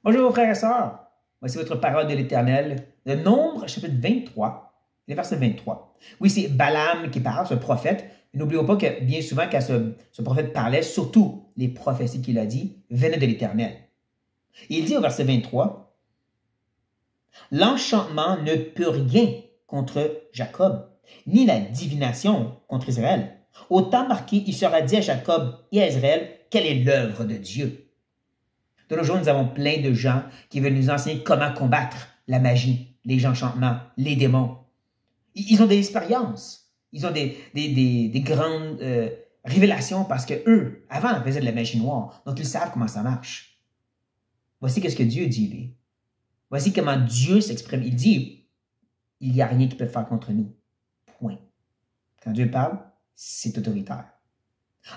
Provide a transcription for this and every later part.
Bonjour frères et sœurs, voici votre parole de l'Éternel, le Nombre, chapitre 23, le verset 23. Oui, c'est Balaam qui parle, ce prophète. N'oublions pas que bien souvent, quand ce prophète parlait, surtout les prophéties qu'il a dit, venaient de l'Éternel. Il dit au verset 23, « L'enchantement ne peut rien contre Jacob, ni la divination contre Israël. Au temps marqué, il sera dit à Jacob et à Israël, quelle est l'œuvre de Dieu. » De nos jours, nous avons plein de gens qui veulent nous enseigner comment combattre la magie, les enchantements, les démons. Ils ont des expériences. Ils ont des grandes révélations parce que eux, avant, ils faisaient de la magie noire. Donc, ils savent comment ça marche. Voici ce que Dieu dit, lui. Voici comment Dieu s'exprime. Il dit, il n'y a rien qui peut faire contre nous. Point. Quand Dieu parle, c'est autoritaire.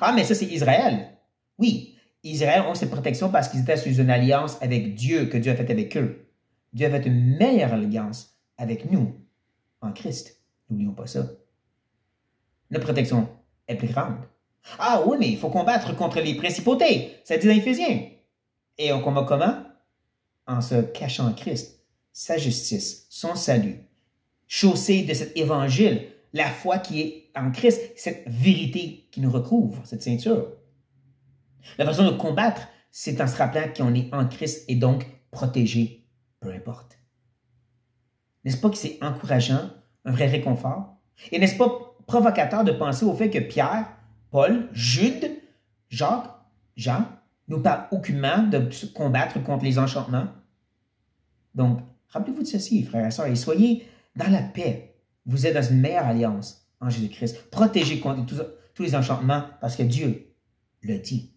Ah, mais ça, c'est Israël. Oui, Israël ont cette protection parce qu'ils étaient sous une alliance avec Dieu, que Dieu a faite avec eux. Dieu a fait une meilleure alliance avec nous, en Christ. N'oublions pas ça. Notre protection est plus grande. Ah oui, mais il faut combattre contre les principautés. Ça dit dans Éphésiens. Et on combat comment? En se cachant en Christ, sa justice, son salut, chaussé de cet évangile, la foi qui est en Christ, cette vérité qui nous recouvre, cette ceinture. La façon de combattre, c'est en se rappelant qu'on est en Christ et donc protégé, peu importe. N'est-ce pas que c'est encourageant, un vrai réconfort? Et n'est-ce pas provocateur de penser au fait que Pierre, Paul, Jude, Jacques, Jean nous parlent aucunement de se combattre contre les enchantements? Donc, rappelez-vous de ceci, frères et sœurs, et soyez dans la paix. Vous êtes dans une meilleure alliance en Jésus-Christ. Protégez contre tous les enchantements parce que Dieu le dit.